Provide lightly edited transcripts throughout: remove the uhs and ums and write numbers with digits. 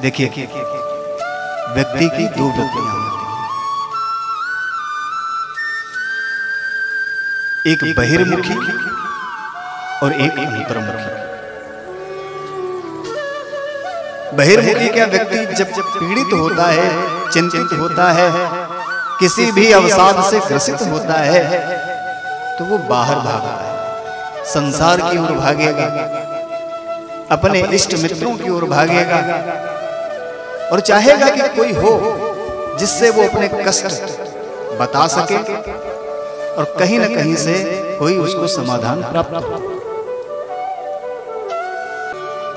देखिए, व्यक्ति की दो वृत्तियां होती हैं, एक बहिर्मुखी और एक अंतर्मुखी। बहिर्मुखी क्या व्यक्ति जब पीड़ित होता है, चिंतित होता है, किसी भी अवसाद से ग्रसित होता है, तो वो बाहर भागता है, संसार की ओर भागेगा, अपने इष्ट मित्रों की ओर भागेगा और चाहेगा कि कोई हो जिससे वो अपने कष्ट बता सके और कहीं न कहीं से कोई उसको समाधान प्राप्त हो।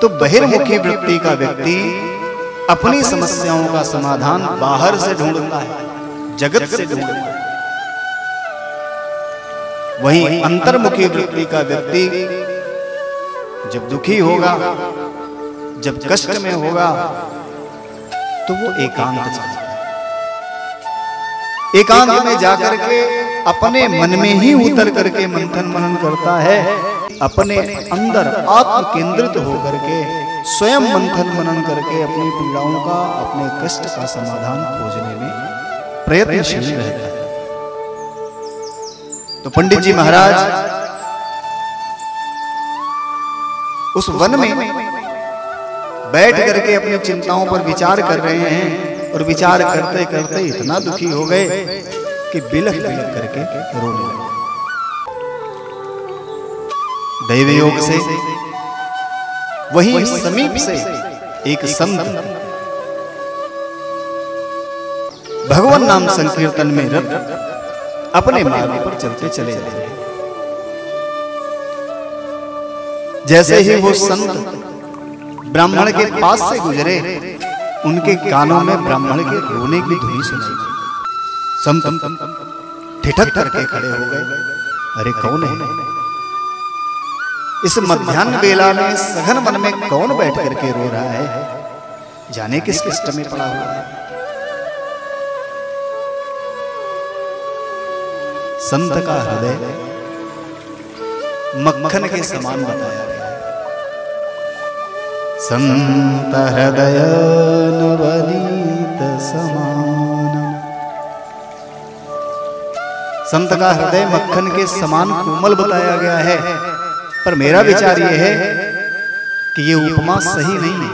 तो बहिर्मुखी वृत्ति का व्यक्ति अपनी समस्याओं का समाधान बाहर से ढूंढता है, जगत से ढूंढता है। वहीं अंतर्मुखी वृत्ति का व्यक्ति जब दुखी होगा, जब कष्ट में होगा, तो वो एकांत चाहता है। एकांत में जाकर के अपने मन में ही उतर करके मंथन मनन करता है, अपने अंदर आत्म केंद्रित होकर के स्वयं मंथन मनन करके अपनी पीड़ाओं का, अपने कष्ट का समाधान खोजने में प्रयत्नशील रहता है। तो पंडित जी महाराज उस वन में बैठ करके अपनी चिंताओं पर विचार कर रहे हैं और विचार करते करते इतना दुखी हो गए कि बिलख बिलख करके रोने लगे। दैव योग से वहीं समीप से एक संत भगवान नाम संकीर्तन में रत अपने मार्ग पर चलते चले जा रहे हैं। जैसे ही वो संत ब्राह्मण के पास से गुजरे, उनके कानों में ब्राह्मण के रोने की धुनी सुनाई। संत ठिठक करके खड़े हो गए, अरे कौन है? इस मध्याह्न बेला में सघन मन में कौन बैठ करके रो रहा है? जाने किस कष्ट में पड़ा हुआ है। संत का हृदय मक्खन के समान बताया गया है। संत हृदय नवनीत समान। संत का हृदय मक्खन के समान कोमल बताया गया है, पर मेरा विचार यह है कि ये उपमा सही नहीं है।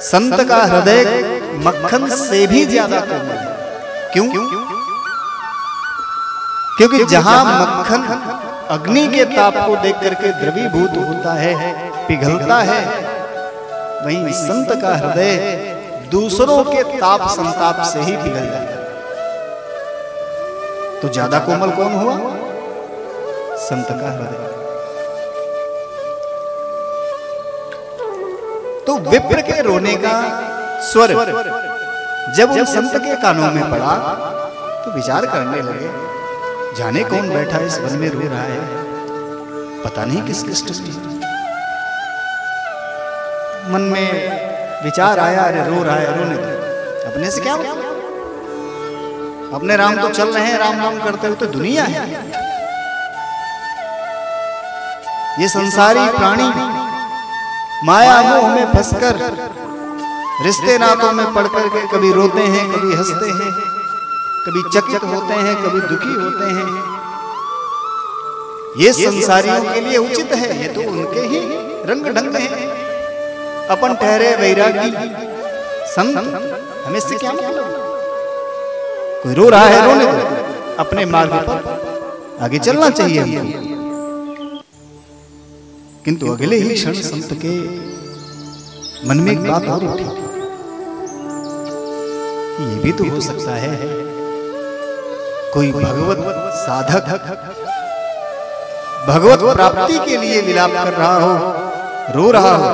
संत का हृदय मक्खन से भी ज्यादा कोमल है। क्यों? क्योंकि जहां मक्खन अग्नि के ताप को देख करके द्रवीभूत होता है, पिघलता है, वहीं संत का हृदय दूसरों के ताप संताप से ही पिघल जाता है। तो ज्यादा कोमल कौन हुआ? संत का हृदय। तो विप्र के रोने का स्वर जब उन संत के कानों में पड़ा तो विचार करने लगे, जाने कौन बैठा इस वन में रो रहा है, पता नहीं किस कष्ट में। मन में विचार आया, अरे रो रहा है, रोने दो, अपने से क्या मतलब? अपने राम तो चल रहे हैं, राम नाम करते हुए तो दुनिया है। ये संसारी प्राणी माया मोह में फंसकर रिश्ते नातों में पड़कर के कभी रोते हैं, कभी हंसते हैं, कभी चकित होते हैं, कभी दुखी होते हैं। ये संसारियों के लिए उचित है, ये तो उनके ही रंग ढंग हैं। अपन ठहरे वैरागी संत, हमें इससे क्या मतलब? कोई रो रहा है, रोने दो, अपने मार्ग पर आगे चलना चाहिए हमको। किंतु अगले ही क्षण संत के मन में एक बात और उठी, ये भी तो हो सकता है कोई भगवत साधक भगवत प्राप्ति के लिए विलाप कर रहा हो, रो रहा हो।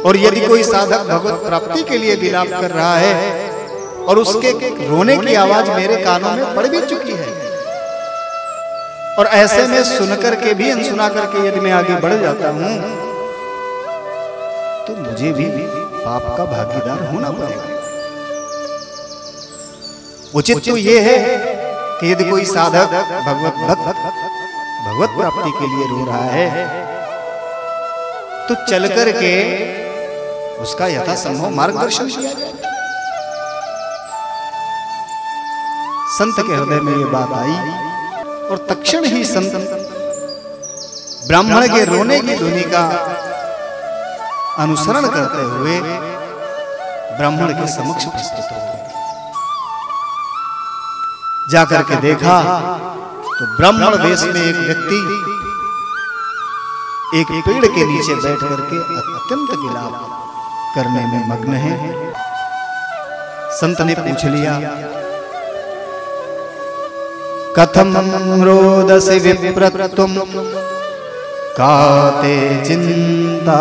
और यदि कोई साधक भगवत प्राप्ति के लिए विलाप कर रहा है और उसके रोने की आवाज मेरे कानों में पड़ भी चुकी है, और ऐसे में सुनकर के भी अनसुना करके यदि मैं आगे बढ़ जाता हूं, तो मुझे भी पाप का भागीदार होना पड़ेगा। उचित तो ये है कि यदि कोई साधक भगवत भक्त भगवत प्राप्ति के लिए रो रहा है तो चल करके उसका यथासंभव मार्गदर्शन किया जाए। संत के हृदय में ये बात आई और तत्क्षण ही संत ब्राह्मण के रोने की ध्वनि का अनुसरण करते हुए ब्राह्मण के समक्ष प्रस्तुत हो गए। जाकर के देखा तो ब्राह्मण वेश में एक व्यक्ति एक पेड़ के नीचे बैठ करके अत्यंत विलाप करने में मग्न है। संत ने पूछ लिया, कथम रोदसी विप्रत्वम काते चिंता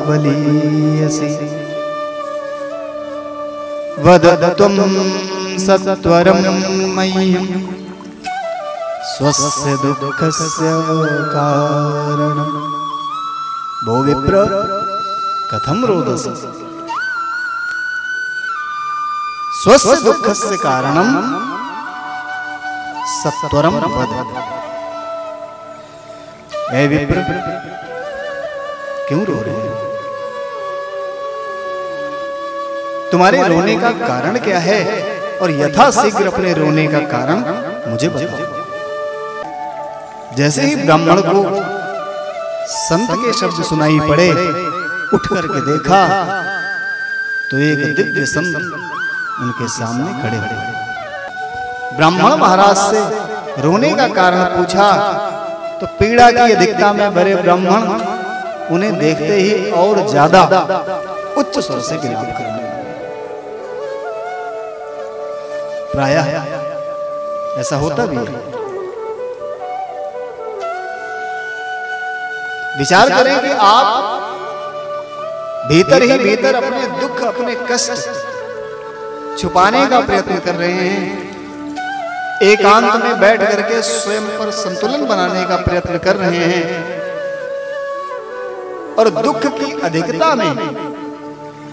बलीयसी वदत्वम सत्वरम मह्यम स्वस्य दुःखस्य कारणम। भो विप्र कथम रोदसी स्वस्य दुःखस्य कारणम सत्वरम वद। ऐ विप्र क्यों रो रहे हो? तुम्हारे रोने का कारण क्या है और यथाशीघ्र अपने रोने का कारण मुझे बताओ। जैसे ही ब्राह्मण को संत के शब्द सुनाई पड़े, उठ करके देखा तो एक दिव्य संत उनके सामने खड़े हुए। ब्राह्मण महाराज से रोने का कारण पूछा तो पीड़ा की अधिकता में भरे ब्राह्मण उन्हें देखते ही और ज्यादा उच्च स्वर से विलाप करने लगे। प्रायः ऐसा होता भी है। विचार करें कि आप भीतर ही भीतर अपने दुख अपने कष्ट छुपाने का प्रयत्न कर रहे हैं, एकांत में बैठ करके स्वयं पर संतुलन बनाने का प्रयत्न कर रहे हैं, और दुख की अधिकता में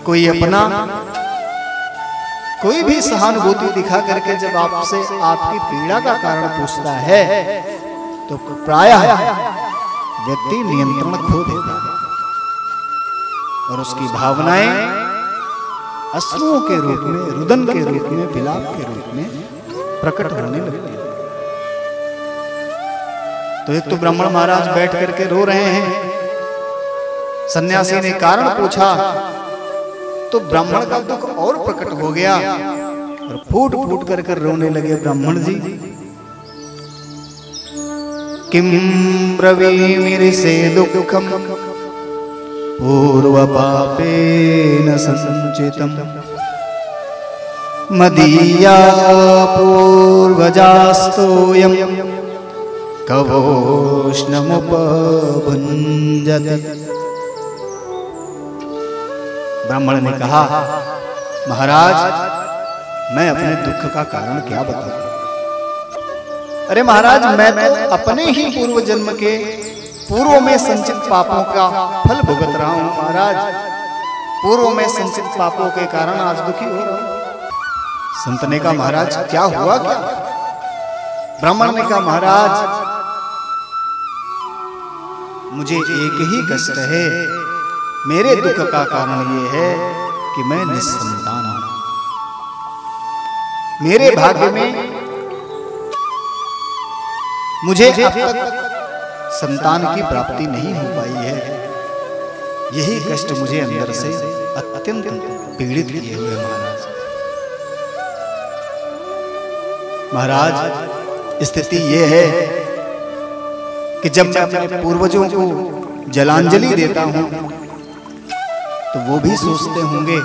कोई अपना कोई भी सहानुभूति दिखा करके जब आपसे आपकी पीड़ा का कारण पूछता है तो प्रायः व्यक्ति नियंत्रण खो देता है और उसकी भावनाएं अश्रुओं के रूप में, रुदन के रूप में, विलाप के रूप में प्रकट होने लगती है। तो एक तो ब्राह्मण महाराज बैठ करके रो रहे हैं, सन्यासी ने कारण पूछा तो ब्राह्मण का दुख और प्रकट हो गया और फूट फूट करके रोने लगे ब्राह्मण जी। किम ब्रवीमि से दुःखम पूर्व पापेन संचितम मदीया पूर्वजास्तोयम कवोष्णमुपभुञ्जति। ब्राह्मण ने कहा, महाराज मैं अपने दुख का कारण क्या बताऊं? अरे महाराज मैं तो अपने ही पूर्व जन्म के पूर्व में संचित पापों का फल भुगत रहा हूं। महाराज पूर्व में संचित पापों के कारण आज दुखी हो रहा हूं। संत ने कहा, महाराज क्या हुआ क्या? ब्राह्मण ने कहा, महाराज मुझे एक ही कष्ट है, मेरे दुख का कारण ये है कि मैं निस्संतान हूं। मेरे भाग्य में मुझे अब तक संतान की प्राप्ति नहीं हो पाई है। यही कष्ट मुझे अंदर से अत्यंत पीड़ित किए हुए। महाराज स्थिति यह है कि जब मैं अपने पूर्वजों को जलांजलि देता हूं तो वो भी सोचते होंगे,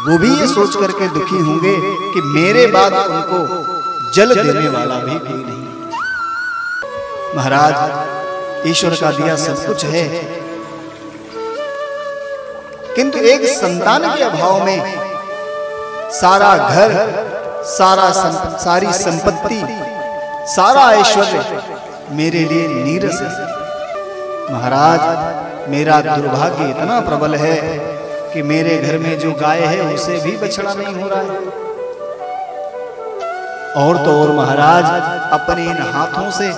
वो भी ये सोच करके दुखी होंगे कि मेरे बाद उनको जल देने वाला भी कोई नहीं। महाराज ईश्वर का दिया सब कुछ है, किंतु एक संतान के अभाव में सारा घर, सारी संपत्ति, सारा ऐश्वर्य मेरे लिए नीरस है। महाराज मेरा दुर्भाग्य इतना प्रबल है कि मेरे घर में जो गाय है उसे भी बछड़ा नहीं हो रहा है। और तो और महाराज अपने इन हाथों से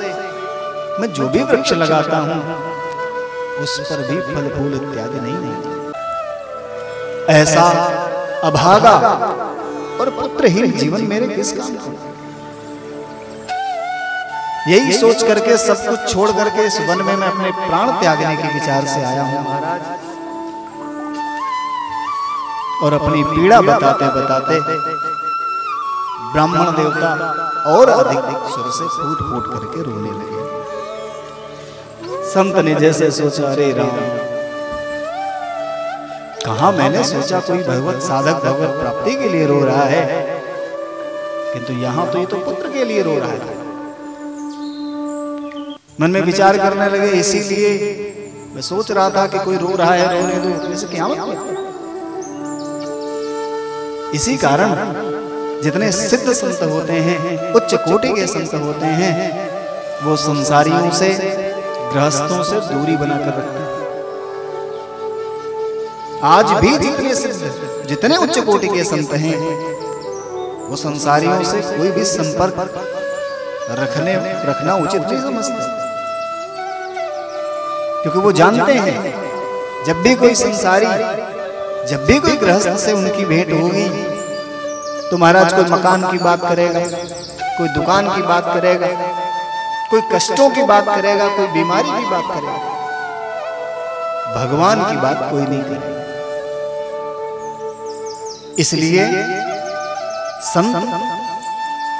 मैं जो भी वृक्ष लगाता हूं उस पर भी फल फूल इत्यादि नहीं है। ऐसा अभागा और पुत्रहीन जीवन मेरे किस काम का? यही सोच करके सब कुछ छोड़ करके इस वन में मैं अपने प्राण त्यागने के विचार से आया हूं महाराज। और अपनी पीड़ा बताते बताते ब्राह्मण देवता और अधिक सुर से फूट फूट करके रोने लगे। संत ने जैसे सोचा, अरे राम, कहा मैंने सोचा कोई भगवत साधक भगवत प्राप्ति के लिए रो रहा है, किंतु यहां तो ये तो पुत्र के लिए रो रहा है। मन में विचार करने लगे, इसीलिए मैं सोच रहा था कि कोई रो रहा है, रोने दो, जैसे क्या मतलब। इसी कारण जितने सिद्ध संत होते हैं, उच्च कोटि के संत होते हैं, वो संसारियों से, गृहस्थों से दूरी बनाकर रखते हैं। आज भी जितने सिद्ध, जितने उच्च कोटि के संत हैं, वो संसारियों से कोई भी संपर्क रखना उचित नहीं समझते, क्योंकि वो जानते हैं जब भी कोई संसारी, जब भी कोई गृहस्थ से उनकी भेंट होगी तो महाराज कोई मकान की बात करेगा, कोई दुकान की बात करेगा, कोई कष्टों की बात करेगा, कोई बीमारी की बात करेगा, भगवान की बात कोई नहीं करेगा। इसलिए संत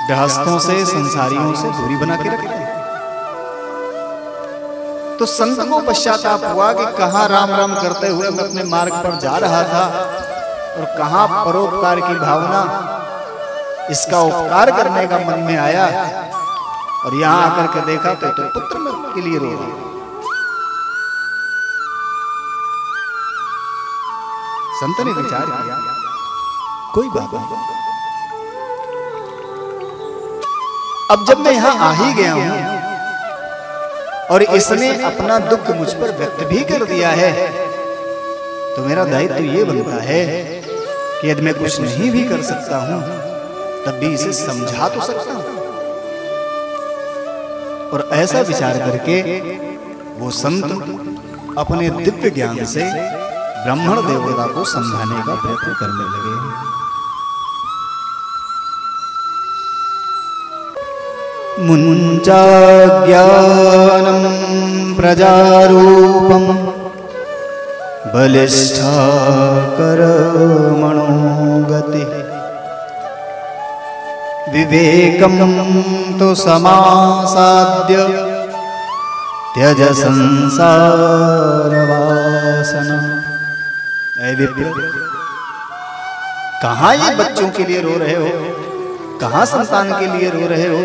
गृहस्थों से, संसारियों से दूरी बना के रखते हैं। तो संत को पश्चाताप हुआ कि कहां राम राम करते हुए मैं अपने मार्ग पर जा रहा था और कहां परोपकार की भावना, इसका उपकार करने का मन में आया, और यहां आकर के देखा तो पुत्र के लिए रो रहा। संत ने विचार किया, कोई बात नहीं, अब जब मैं यहां आ ही गया हूं और इसने अपना दुख मुझ पर व्यक्त भी कर दिया है, तो मेरा दायित्व ये बनता है कि यदि मैं कुछ नहीं भी कर सकता हूं तब भी इसे समझा तो सकता हूं। और ऐसा विचार करके वो संत अपने दिव्य ज्ञान से ब्राह्मण देवता को समझाने का प्रयत्न करने लगे। मुञ्चा ज्ञानं प्रजारूपं बलिष्ठा कर्मणो गतिः विवेकं तो समासाद्य त्यज संसार वासना। ऐ विप्र, कहां ये बच्चों के लिए रो रहे हो, कहां संतान के लिए रो रहे हो?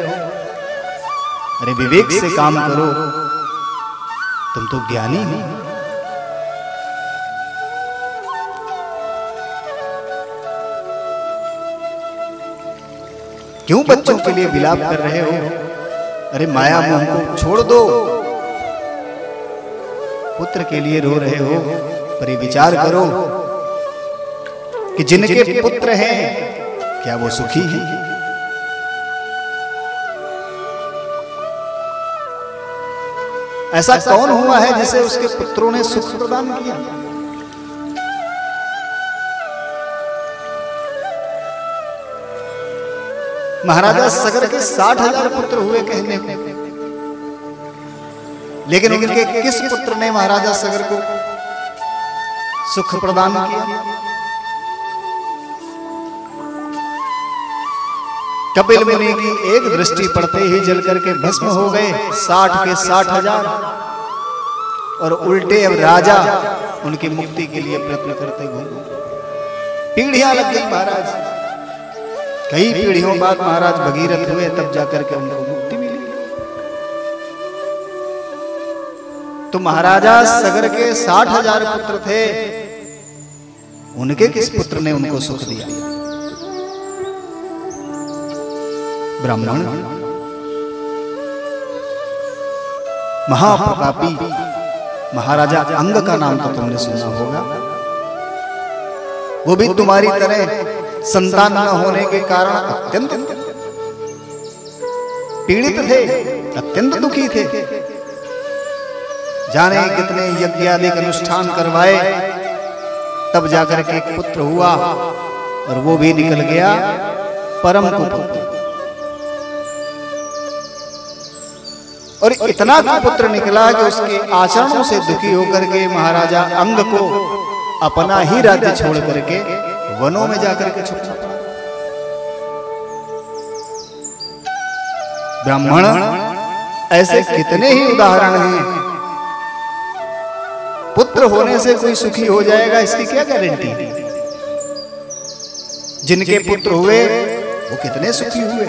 अरे विवेक से काम करो, तुम तो ज्ञानी हो। क्यों बच्चों के लिए विलाप कर रहे हो? अरे माया मोह को छोड़ दो, पुत्र के लिए रो रहे हो, पर ये विचार करो कि जिनके पुत्र हैं क्या वो सुखी हैं? ऐसा कौन हुआ है जिसे उसके पुत्रों ने सुख प्रदान किया? महाराजा सगर के 60,000 पुत्र हुए कहने को, लेकिन उनके किस पुत्र ने महाराजा सगर को सुख प्रदान किया? कपिल मुनि की एक दृष्टि पड़ते ही जल करके भस्म हो गए 60 के 60,000, और उल्टे अब राजा उनकी मुक्ति के लिए प्रयत्न करते घूमे। पीढ़ियां लग गई महाराज, कई पीढ़ियों बाद महाराज भगीरथ हुए, तब जाकर के उनको मुक्ति मिली। तो महाराजा सगर के 60,000 पुत्र थे, उनके किस पुत्र ने उनको सुख दिया? ब्राह्मण महाप्रतापी महाराजा अंग का नाम तो तुमने सुना होगा। वो भी तुम्हारी तरह संतान न होने के कारण अत्यंत पीड़ित थे, अत्यंत दुखी थे। जाने कितने यज्ञ आदि का अनुष्ठान करवाए, तब जाकर के एक पुत्र हुआ और वो भी निकल गया परम कुपुत्र। और इतना कुपुत्र निकला कि उसके आचरणों से दुखी होकर के महाराजा अंग को अपना ही राज्य छोड़ करके वनों में जाकर के छुपना पड़ा। ब्राह्मण ऐसे कितने ही उदाहरण हैं। पुत्र होने से कोई सुखी हो जाएगा इसकी क्या गारंटी? जिनके पुत्र हुए वो कितने सुखी हुए।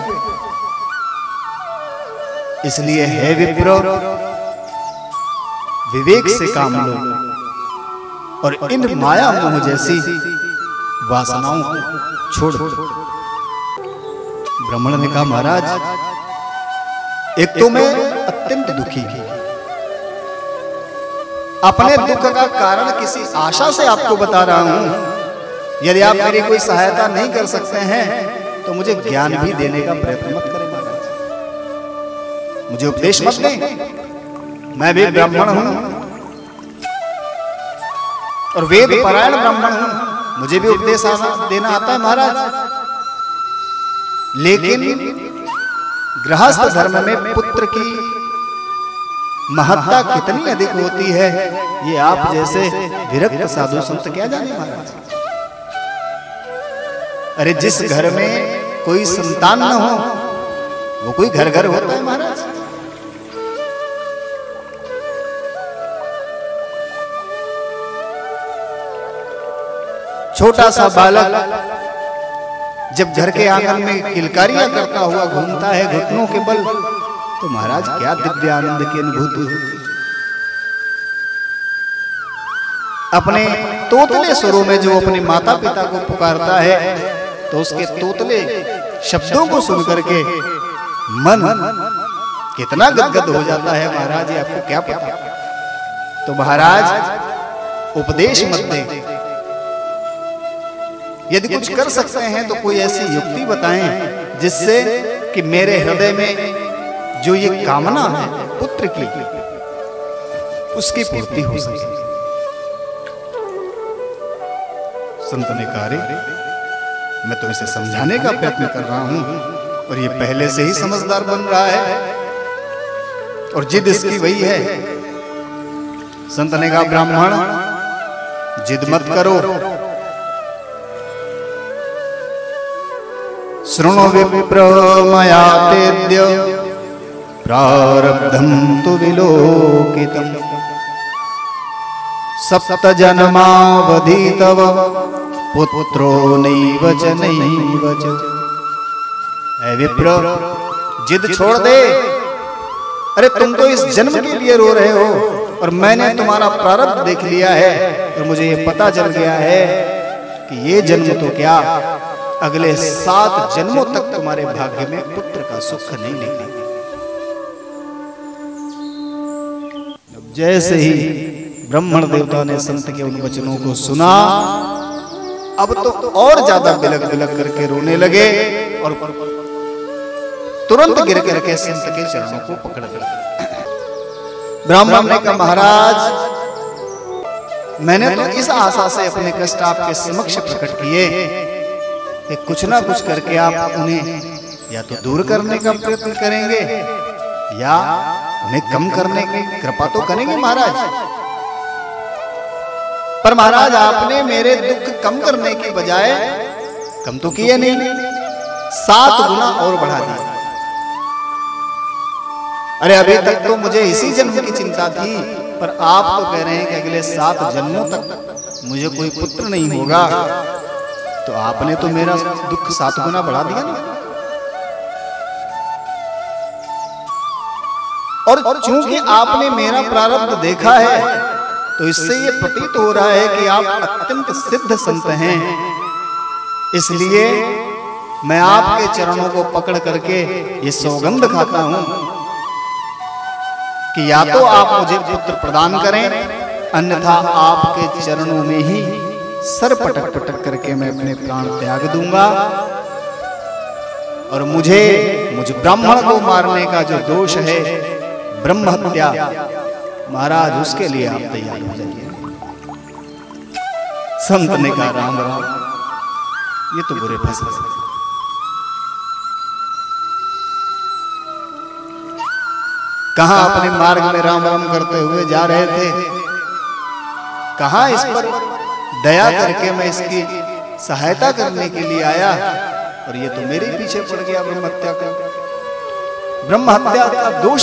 इसलिए है विप्र, विवेक से काम लो और इन माया मोह जैसी वासनाओं को छोड़ दो। ब्राह्मण ने कहा, महाराज एक तो मैं अत्यंत दुखी हूं, अपने दुख का कारण किसी आशा से आपको बता रहा हूं। यदि आप मेरी कोई सहायता नहीं कर सकते हैं तो मुझे ज्ञान भी देने का प्रयत्न मत करें महाराज, मुझे उपदेश मत दें। मैं भी ब्राह्मण हूं और वेद परायण ब्राह्मण हूं, मुझे भी उपदेश देना आता है महाराज। लेकिन गृहस्थ धर्म में पुत्र की महत्ता कितनी अधिक होती है ये आप जैसे विरक्त साधु संत क्या जाने महाराज। अरे जिस घर में कोई संतान न हो वो कोई घर घर होता है महाराज। छोटा सा बालक जब घर के आंगन में किलकारियां करता हुआ घूमता है घुटनों के बल, तो महाराज क्या दिव्य आनंद की अनुभूति होती। अपने तोतले स्वरों में जो अपने माता पिता को पुकारता है तो उसके तोतले शब्दों को सुन करके मन कितना गदगद हो जाता है महाराज, ये आपको क्या पता। तो महाराज उपदेश मत दें, यदि कुछ कर सकते हैं तो कोई ऐसी युक्ति बताएं जिससे कि मेरे हृदय में जो ये कामना है पुत्र की उसकी पूर्ति हो सके। संत ने कहा, मैं तो इसे समझाने का प्रयत्न कर रहा हूं और ये पहले से ही समझदार बन रहा है और जिद इसकी वही है। संत ने कहा, ब्राह्मण जिद मत करो, शृणु विप्र मया तेद्य प्रारब्धं तु विलोकितम् सप्त जन्मावधि तव पुत्रो नैव च नैव च। ऐ विप्र जिद छोड़ दे। अरे तुम तो इस जन्म के लिए रो रहे हो और मैंने तुम्हारा प्रारब्ध देख लिया है और मुझे ये पता चल गया है कि ये जन्म तो क्या अगले 7 जन्मों तक तुम्हारे भाग्य में पुत्र का सुख नहीं निकलेगा। जैसे ही ब्राह्मण देवता ने संत के उन वचनों को सुना, अब तो और ज्यादा बिलक बिलक करके रोने लगे और तुरंत गिर करके संत के चरणों को पकड़ लिया। ब्राह्मण ने कहा, महाराज मैंने तो इस आशा से अपने कष्ट आपके समक्ष प्रकट किए कि कुछ ना कुछ करके आप उन्हें या तो दूर करने का प्रयत्न करेंगे या उन्हें कम करने की कृपा तो करेंगे महाराज। पर महाराज आपने मेरे दुख कम करने की बजाय कम तो किए नहीं, 7 गुना और बढ़ा दिया। अरे अभी तक तो मुझे इसी जन्म की चिंता थी, पर आप तो कह रहे हैं कि अगले 7 जन्मों तक मुझे कोई पुत्र नहीं होगा, तो आपने तो मेरा दुख 7 गुना बढ़ा दिया ना। और चूंकि आपने मेरा प्रारब्ध देखा है तो इससे ये प्रतीत हो रहा है कि आप अत्यंत सिद्ध संत हैं, इसलिए मैं आपके चरणों को पकड़ करके ये सौगंध खाता हूं कि या तो आप मुझे पुत्र प्रदान करें, अन्यथा आपके चरणों में ही सर पटक पटक करके मैं अपने प्राण त्याग दूंगा और मुझ ब्राह्मण को मारने का जो दोष है, ब्रह्म हत्या, महाराज उसके लिए आप तैयार हो जाइए। संत ने कहा राम राम, ये तो बुरे फंस गए। कहां अपने मार्ग में राम राम करते हुए जा रहे थे, कहां इस पर दया करके मैं इसकी सहायता करने के लिए आया, और ये तो मेरे पीछे पड़ गया ब्रह्म हत्या का। ब्रह्म हत्या का दोष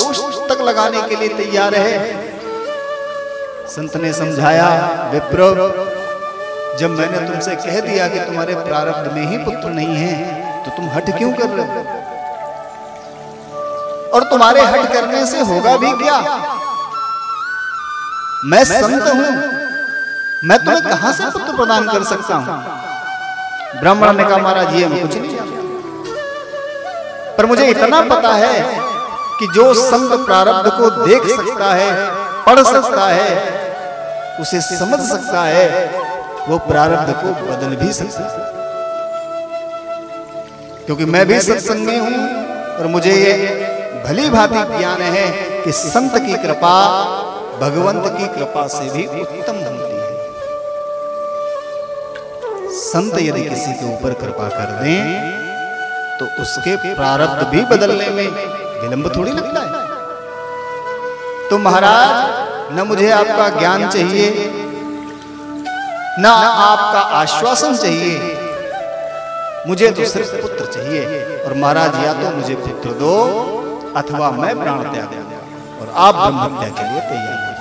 तक लगाने के लिए तैयार है। संत ने समझाया, विप्र, जब मैंने तुमसे कह दिया कि तुम्हारे प्रारब्ध में ही पुत्र नहीं है, तो तुम हठ क्यों कर रहे हो? और तुम्हारे हट करने से होगा भी क्या? मैं संत हूं, मैं तुम्हें कहां से पुत्र प्रदान कर सकता हूं? ब्राह्मण ने कहा, महाराज ये मैं कुछ नहीं जानता, पर मुझे इतना पता है कि जो संत प्रारब्ध को देख सकता है, पढ़ सकता है, उसे समझ सकता है, वो प्रारब्ध को बदल भी सकता है। क्योंकि मैं भी सत्संगी हूं और मुझे ये भली भांति ज्ञान है कि संत की कृपा भगवंत की कृपा से भी उत्तम होती है। संत यदि किसी के ऊपर कृपा कर दें तो उसके प्रारब्ध भी बदलने में विलंब थोड़ी लगता है। तो महाराज, न मुझे आपका ज्ञान चाहिए, न आपका आश्वासन चाहिए, मुझे तो सिर्फ पुत्र चाहिए। और महाराज, या तो मुझे पुत्र दो अथवा मैं प्राण त्याग दूं, और आप ब्रह्म हत्या के लिए तैयार हो।